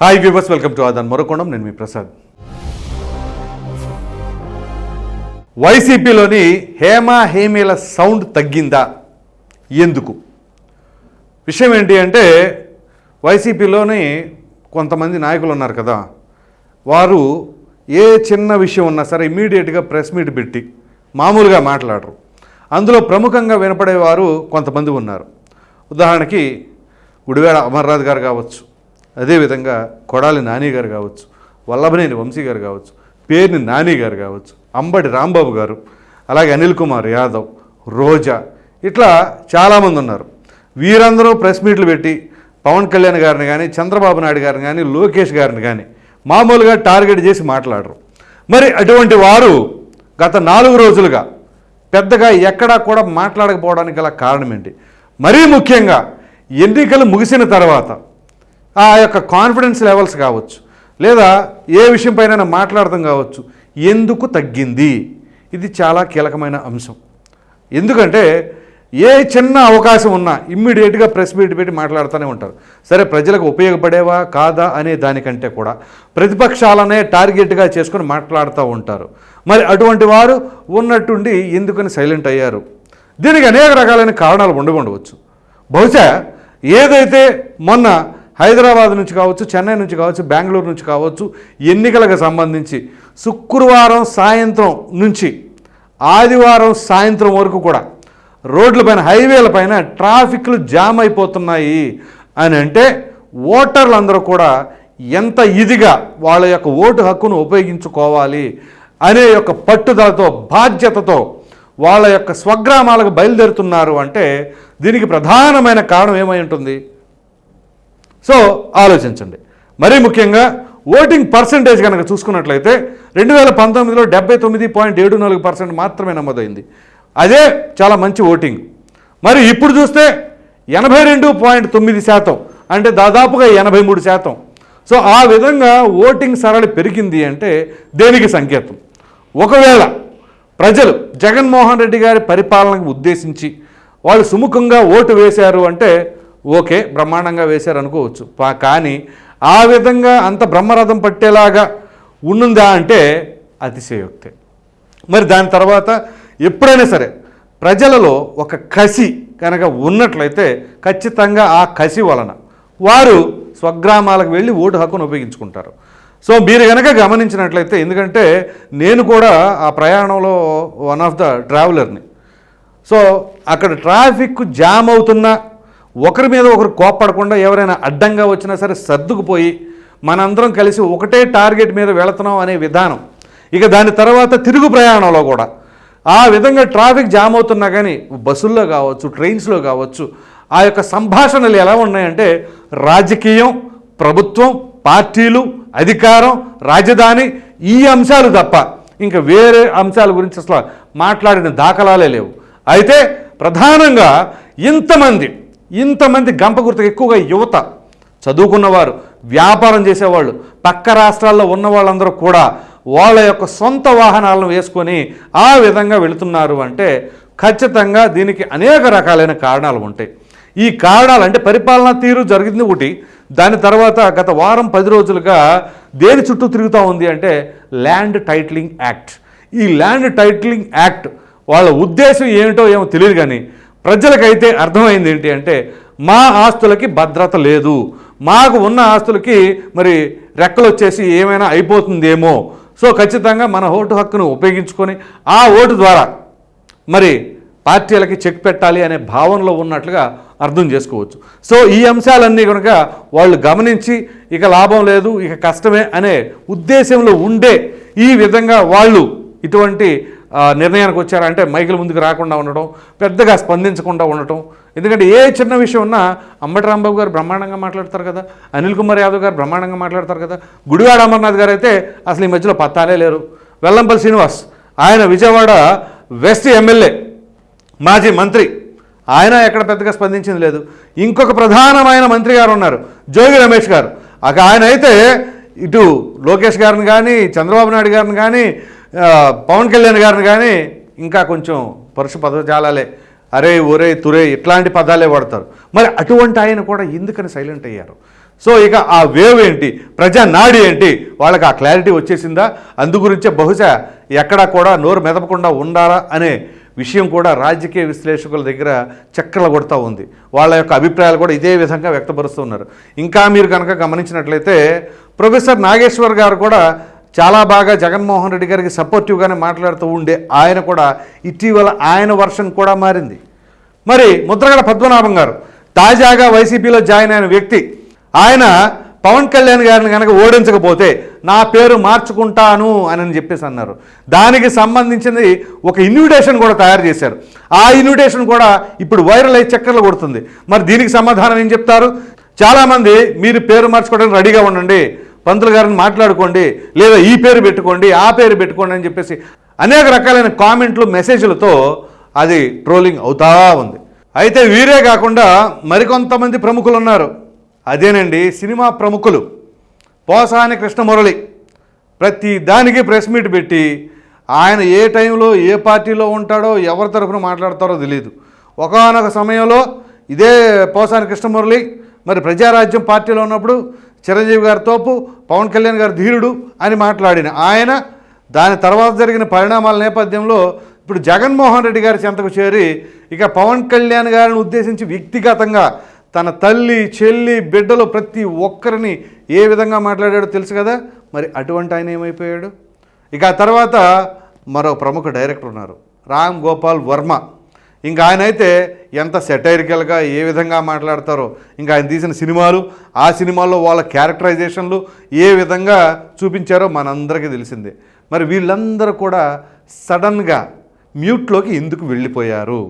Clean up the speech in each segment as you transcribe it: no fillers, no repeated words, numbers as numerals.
Hi viewers, welcome to ఆదాన్ మరొకొండం. నేను మీ ప్రసాద్. వైసీపీలోని హేమీల సౌండ్ తగ్గిందా? ఎందుకు? విషయం ఏంటి అంటే, వైసీపీలోని కొంతమంది నాయకులు ఉన్నారు కదా, వారు ఏ చిన్న విషయం ఉన్నా సరే ఇమ్మీడియట్గా ప్రెస్ మీట్ పెట్టి మామూలుగా మాట్లాడరు. అందులో ప్రముఖంగా వినపడేవారు కొంతమంది ఉన్నారు. ఉదాహరణకి గుడివాడ అమర్నాథ్ గారు కావచ్చు, అదేవిధంగా కొడాలి నాని గారు కావచ్చు, వల్లభనేని వంశీ గారు కావచ్చు, పేర్ని నాని గారు కావచ్చు, అంబటి రాంబాబు గారు, అలాగే అనిల్ కుమార్ యాదవ్, రోజా, ఇట్లా చాలామంది ఉన్నారు. వీరందరూ ప్రెస్ మీట్లు పెట్టి పవన్ కళ్యాణ్ గారిని కానీ, చంద్రబాబు నాయుడు గారిని కానీ, లోకేష్ గారిని కానీ మామూలుగా టార్గెట్ చేసి మాట్లాడరు. మరి అటువంటి వారు గత 4 రోజులుగా పెద్దగా ఎక్కడా కూడా మాట్లాడకపోవడానికి గల కారణం ఏంటి? మరీ ముఖ్యంగా ఎన్నికలు ముగిసిన తర్వాత ఆ యొక్క కాన్ఫిడెన్స్ లెవెల్స్ కావచ్చు, లేదా ఏ విషయం పైన మాట్లాడటం కావచ్చు, ఎందుకు తగ్గింది? ఇది చాలా కీలకమైన అంశం. ఎందుకంటే ఏ చిన్న అవకాశం ఉన్నా ఇమ్మీడియట్గా ప్రెస్ మీట్ పెట్టి మాట్లాడుతూనే ఉంటారు. సరే, ప్రజలకు ఉపయోగపడేవా కాదా అనే దానికంటే కూడా ప్రతిపక్షాలనే టార్గెట్గా చేసుకొని మాట్లాడుతూ ఉంటారు. మరి అటువంటి వారు ఉన్నట్టుండి ఎందుకని సైలెంట్ అయ్యారు? దీనికి అనేక రకాలైన కారణాలు ఉండవచ్చు. బహుశా ఏదైతే మొన్న హైదరాబాద్ నుంచి కావచ్చు, చెన్నై నుంచి కావచ్చు, బెంగళూరు నుంచి కావచ్చు, ఎన్నికలకు సంబంధించి శుక్రవారం సాయంత్రం నుంచి ఆదివారం సాయంత్రం వరకు కూడా రోడ్లపైన, హైవేలపైన ట్రాఫిక్లు జామ్ అయిపోతున్నాయి అని అంటే ఓటర్లందరూ కూడా ఎంత ఇదిగా వాళ్ళ యొక్క ఓటు హక్కును ఉపయోగించుకోవాలి అనే యొక్క పట్టుదలతో, బాధ్యతతో వాళ్ళ యొక్క స్వగ్రామాలకు బయలుదేరుతున్నారు అంటే దీనికి ప్రధానమైన కారణం ఏమై ఉంటుంది? సో ఆలోచించండి. మరీ ముఖ్యంగా ఓటింగ్ పర్సంటేజ్ కనుక చూసుకున్నట్లయితే 2019లో 79.74% మాత్రమే నమోదైంది. అదే చాలా మంచి ఓటింగ్. మరి ఇప్పుడు చూస్తే 82.9%, అంటే దాదాపుగా 83%. సో ఆ విధంగా ఓటింగ్ సరళి పెరిగింది అంటే దేనికి సంకేతం? ఒకవేళ ప్రజలు జగన్మోహన్ రెడ్డి గారి పరిపాలనకు ఉద్దేశించి వాళ్ళు సుముఖంగా ఓటు వేశారు అంటే ఓకే, బ్రహ్మాండంగా వేశారు అనుకోవచ్చు. కానీ ఆ విధంగా అంత బ్రహ్మరథం పట్టేలాగా ఉందా అంటే అతిశయోక్తే. మరి దాని తర్వాత ఎప్పుడైనా సరే ప్రజలలో ఒక కసి కనుక ఉన్నట్లయితే ఖచ్చితంగా ఆ కసి వలన వారు స్వగ్రామాలకు వెళ్ళి ఓటు హక్కును ఉపయోగించుకుంటారు. సో మీరు కనుక గమనించినట్లయితే, ఎందుకంటే నేను కూడా ఆ ప్రయాణంలో వన్ ఆఫ్ ద ట్రావెలర్ని. సో అక్కడ ట్రాఫిక్ జామ్ అవుతున్నా ఒకరి మీద ఒకరు కోప్పడకుండా ఎవరైనా అడ్డంగా వచ్చినా సరే సర్దుకుపోయి మనందరం కలిసి ఒకటే టార్గెట్ మీద వెళుతున్నాం అనే విధానం. ఇక దాని తర్వాత తిరుగు ప్రయాణంలో కూడా ఆ విధంగా ట్రాఫిక్ జామ్ అవుతున్నా కానీ బస్సుల్లో కావచ్చు, ట్రైన్స్లో కావచ్చు, ఆ యొక్క సంభాషణలు ఎలా ఉన్నాయంటే రాజకీయం, ప్రభుత్వం, పార్టీలు, అధికారం, రాజధాని, ఈ అంశాలు తప్ప ఇంకా వేరే అంశాల గురించి అసలు మాట్లాడిన దాఖలాలే లేవు. అయితే ప్రధానంగా ఇంతమంది గంప గుర్తుకు ఎక్కువగా యువత, చదువుకున్నవారు, వ్యాపారం చేసేవాళ్ళు, పక్క రాష్ట్రాల్లో ఉన్న వాళ్ళందరూ కూడా వాళ్ళ యొక్క సొంత వాహనాలను వేసుకొని ఆ విధంగా వెళుతున్నారు అంటే ఖచ్చితంగా దీనికి అనేక రకాలైన కారణాలు ఉంటాయి. ఈ కారణాలు అంటే పరిపాలనా తీరు జరిగింది ఒకటి, దాని తర్వాత గత వారం 10 రోజులుగా దేని చుట్టూ తిరుగుతూ ఉంది అంటే ల్యాండ్ టైటిలింగ్ యాక్ట్. ఈ ల్యాండ్ టైటిలింగ్ యాక్ట్ వాళ్ళ ఉద్దేశం ఏమిటో ఏమో తెలియదు, కానీ ప్రజలకైతే అర్థమైంది ఏంటి అంటే మా ఆస్తులకి భద్రత లేదు, మాకు ఉన్న ఆస్తులకి మరి రెక్కలు వచ్చేసి ఏమైనా అయిపోతుందేమో, సో ఖచ్చితంగా మన ఓటు హక్కును ఉపయోగించుకొని ఆ ఓటు ద్వారా మరి పార్టీలకి చెక్ పెట్టాలి అనే భావనలో ఉన్నట్లుగా అర్థం చేసుకోవచ్చు. సో ఈ అంశాలన్నీ కనుక వాళ్ళు గమనించి ఇక లాభం లేదు, ఇక కష్టమే అనే ఉద్దేశంలో ఉండే ఈ విధంగా వాళ్ళు ఇటువంటి నిర్ణయానికి వచ్చారంటే మైకుల ముందుకు రాకుండా ఉండటం, పెద్దగా స్పందించకుండా ఉండటం. ఎందుకంటే ఏ చిన్న విషయం ఉన్నా అంబటి రాంబాబు గారు బ్రహ్మాండంగా మాట్లాడతారు కదా, అనిల్ కుమార్ యాదవ్ గారు బ్రహ్మాండంగా మాట్లాడతారు కదా, గుడివాడ అమర్నాథ్ గారు అయితే అసలు ఈ మధ్యలో పత్తాలే లేరు. వెల్లంపల్లి శ్రీనివాస్, ఆయన విజయవాడ వెస్ట్ ఎమ్మెల్యే, మాజీ మంత్రి, ఆయన ఎక్కడ పెద్దగా స్పందించింది లేదు. ఇంకొక ప్రధానమైన మంత్రి గారు ఉన్నారు, జోగి రమేష్ గారు. ఆయన అయితే ఇటు లోకేష్ గారిని కానీ, చంద్రబాబు నాయుడు గారిని కానీ, పవన్ కళ్యాణ్ గారిని కానీ ఇంకా కొంచెం పరుష పదజాలాలే, అరే ఒరే తురే ఇట్లాంటి పదాలే వాడతారు. మరి అటువంటి ఆయన కూడా ఎందుకని సైలెంట్ అయ్యారు? సో ఇక ఆ వేవ్ ఏంటి, ప్రజా నాడి ఏంటి, వాళ్ళకి ఆ క్లారిటీ వచ్చేసిందా? అందుగురించే బహుశా ఎక్కడా కూడా నోరు మెదపకుండా ఉండాలా అనే విషయం కూడా రాజకీయ విశ్లేషకుల దగ్గర చక్కర్లు కొడుతూ ఉంది. వాళ్ళ యొక్క అభిప్రాయాలు కూడా ఇదే విధంగా వ్యక్తపరుస్తూ ఉన్నారు. ఇంకా మీరు కనుక గమనించినట్లయితే ప్రొఫెసర్ నాగేశ్వర్ గారు కూడా చాలా బాగా జగన్మోహన్ రెడ్డి గారికి సపోర్టివ్గానే మాట్లాడుతూ ఉండే ఆయన కూడా ఇటీవల ఆయన వర్షన్ కూడా మారింది. మరి ముద్రగడ పద్మనాభం గారు తాజాగా వైసీపీలో జాయిన్ అయిన వ్యక్తి, ఆయన పవన్ కళ్యాణ్ గారిని కనుక ఓడించకపోతే నా పేరు మార్చుకుంటాను అని చెప్పేసి అన్నారు. దానికి సంబంధించింది ఒక ఇన్విటేషన్ కూడా తయారు చేశారు. ఆ ఇన్విటేషన్ కూడా ఇప్పుడు వైరల్ అయ్యి చక్కర్లు కొడుతుంది. మరి దీనికి సమాధానం ఏం చెప్తారు? చాలామంది మీరు పేరు మార్చుకోవడానికి రెడీగా ఉండండి, పంతులు గారిని మాట్లాడుకోండి, లేదా ఈ పేరు పెట్టుకోండి, ఆ పేరు పెట్టుకోండి అని చెప్పేసి అనేక రకాలైన కామెంట్లు మెసేజ్లతో అది ట్రోలింగ్ అవుతా ఉంది. అయితే వీరే కాకుండా మరికొంతమంది ప్రముఖులు ఉన్నారు. అదేనండి సినిమా ప్రముఖులు. పోసాని కృష్ణమురళి ప్రతి దానికి ప్రెస్ మీట్ పెట్టి ఆయన ఏ టైంలో ఏ పార్టీలో ఉంటాడో ఎవరి తరఫున మాట్లాడతారో తెలియదు. ఒకానొక సమయంలో ఇదే పోసాని కృష్ణమురళి మరి ప్రజారాజ్యం పార్టీలో ఉన్నప్పుడు చిరంజీవి గారి తోపు, పవన్ కళ్యాణ్ గారి ధీరుడు అని మాట్లాడిన ఆయన దాని తర్వాత జరిగిన పరిణామాల నేపథ్యంలో ఇప్పుడు జగన్మోహన్ రెడ్డి గారి చెంతకు చేరి ఇక పవన్ కళ్యాణ్ గారిని ఉద్దేశించి వ్యక్తిగతంగా తన తల్లి, చెల్లి, బిడ్డలు ప్రతి ఒక్కరిని ఏ విధంగా మాట్లాడాడో తెలుసు కదా. మరి అటువంటి ఆయన ఏమైపోయాడు? ఇక ఆ తర్వాత మరో ప్రముఖ డైరెక్టర్ ఉన్నారు, రామ్ గోపాల్ వర్మ. ఇంకా ఆయన అయితే ఎంత సెటైరికల్గా ఏ విధంగా మాట్లాడతారో, ఇంకా ఆయన తీసిన సినిమాలు, ఆ సినిమాల్లో వాళ్ళ క్యారెక్టరైజేషన్లు ఏ విధంగా చూపించారో మనందరికీ తెలిసిందే. మరి వీళ్ళందరూ కూడా సడన్గా మ్యూట్లోకి ఎందుకు వెళ్ళిపోయారు?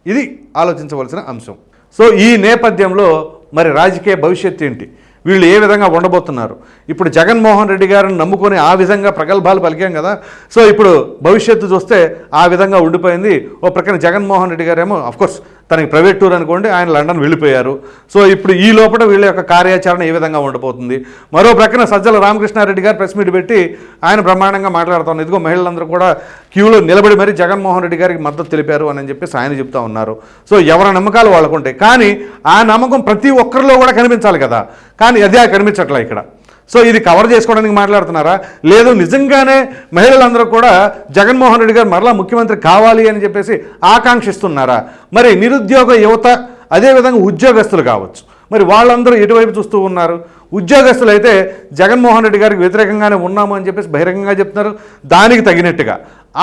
ఇది ఆలోచించవలసిన అంశం. సో ఈ నేపథ్యంలో మరి రాజకీయ భవిష్యత్తు ఏంటి, వీళ్ళు ఏ విధంగా ఉండబోతున్నారు? ఇప్పుడు జగన్మోహన్ రెడ్డి గారిని నమ్ముకొని ఆ విధంగా ప్రగల్భాలు పలికాం కదా. సో ఇప్పుడు భవిష్యత్తు చూస్తే ఆ విధంగా ఉండిపోయింది. ఓ ప్రక్కన జగన్మోహన్ రెడ్డి గారేమో అఫ్కోర్స్ తనకి ప్రైవేట్ టూర్ అనుకోండి, ఆయన లండన్ వెళ్ళిపోయారు. సో ఇప్పుడు ఈ లోపల వీళ్ళ యొక్క కార్యాచరణ ఏ విధంగా ఉండబోతుంది? మరో ప్రక్కన సజ్జల రామకృష్ణారెడ్డి గారు ప్రెస్ మీట్ పెట్టి ఆయన బ్రహ్మాండంగా మాట్లాడుతున్నారు. ఇదిగో మహిళలందరూ కూడా క్యూలో నిలబడి మరీ జగన్మోహన్ రెడ్డి గారికి మద్దతు తెలిపారు అని చెప్పేసి ఆయన చెప్తా ఉన్నారు. సో ఎవరి నమ్మకాలు వాళ్ళకు ఉంటాయి, కానీ ఆ నమ్మకం ప్రతి ఒక్కరిలో కూడా కనిపించాలి కదా. కానీ అదే కనిపించట్లే ఇక్కడ. సో ఇది కవర్ చేసుకోవడానికి మాట్లాడుతున్నారా, లేదు నిజంగానే మహిళలందరూ కూడా జగన్మోహన్ రెడ్డి గారు మరలా ముఖ్యమంత్రి కావాలి అని చెప్పేసి ఆకాంక్షిస్తున్నారా? మరి నిరుద్యోగ యువత, అదేవిధంగా ఉద్యోగస్తులు కావచ్చు, మరి వాళ్ళందరూ ఎటువైపు చూస్తూ ఉన్నారు? ఉద్యోగస్తులు అయితే జగన్మోహన్ రెడ్డి గారికి వ్యతిరేకంగానే ఉన్నాము అని చెప్పేసి బహిరంగంగా చెప్తున్నారు. దానికి తగినట్టుగా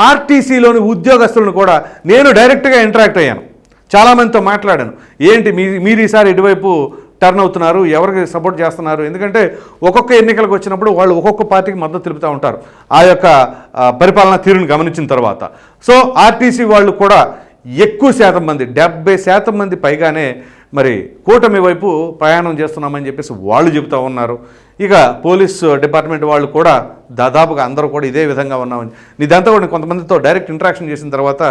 ఆర్టీసీలోని ఉద్యోగస్తులను కూడా నేను డైరెక్ట్గా ఇంటరాక్ట్ అయ్యాను, చాలామందితో మాట్లాడాను. ఏంటి మీరు ఈసారి ఎటువైపు టర్న్ అవుతున్నారు, ఎవరికి సపోర్ట్ చేస్తున్నారు? ఎందుకంటే ఒక్కొక్క ఎన్నికలకు వచ్చినప్పుడు వాళ్ళు ఒక్కొక్క పార్టీకి మద్దతు తెలుపుతూ ఉంటారు ఆ యొక్క పరిపాలనా తీరును గమనించిన తర్వాత. సో ఆర్టీసీ వాళ్ళు కూడా ఎక్కువ శాతం మంది, 70% మంది పైగానే మరి కూటమి వైపు ప్రయాణం చేస్తున్నామని చెప్పేసి వాళ్ళు చెబుతూ ఉన్నారు. ఇక పోలీస్ డిపార్ట్మెంట్ వాళ్ళు కూడా దాదాపుగా అందరూ కూడా ఇదే విధంగా ఉన్నామని, ఇదంతా కూడా కొంతమందితో డైరెక్ట్ ఇంటరాక్షన్ చేసిన తర్వాత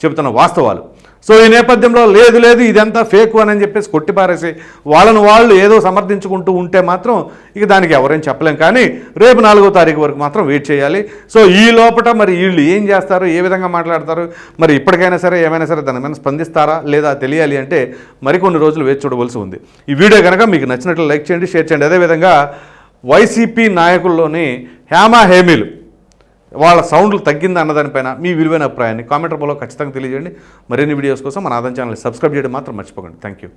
చెబుతున్న వాస్తవాలు. సో ఈ నేపథ్యంలో లేదు ఇదంతా ఫేక్ అని చెప్పేసి కొట్టిపారేసి వాళ్ళను వాళ్ళు ఏదో సమర్థించుకుంటూ ఉంటే మాత్రం ఇక దానికి ఎవరేం చెప్పలేం. కానీ రేపు 4వ తారీఖు వరకు మాత్రం వెయిట్ చేయాలి. సో ఈ లోపల మరి వీళ్ళు ఏం చేస్తారు, ఏ విధంగా మాట్లాడతారు, మరి ఇప్పటికైనా సరే ఏమైనా సరే దాని మీద స్పందిస్తారా లేదా తెలియాలి అంటే మరికొన్ని రోజులు వేచి చూడవలసి ఉంది. ఈ వీడియో కనుక మీకు నచ్చినట్లు లైక్ చేయండి, షేర్ చేయండి. అదేవిధంగా వైసీపీ నాయకుల్లోని హేమీలు వాళ్ళ సౌండ్లు తగ్గిందా అన్నదానిపైన మీ విలువైన అభిప్రాయాన్ని కామెంట్ రూపంలో ఖచ్చితంగా తెలియజేయండి. మరిన్ని వీడియోస్ కోసం మన ఆదాయం ఛానల్ సబ్స్క్రైబ్ చేయడం మాత్రం మర్చిపోకండి. Thank you.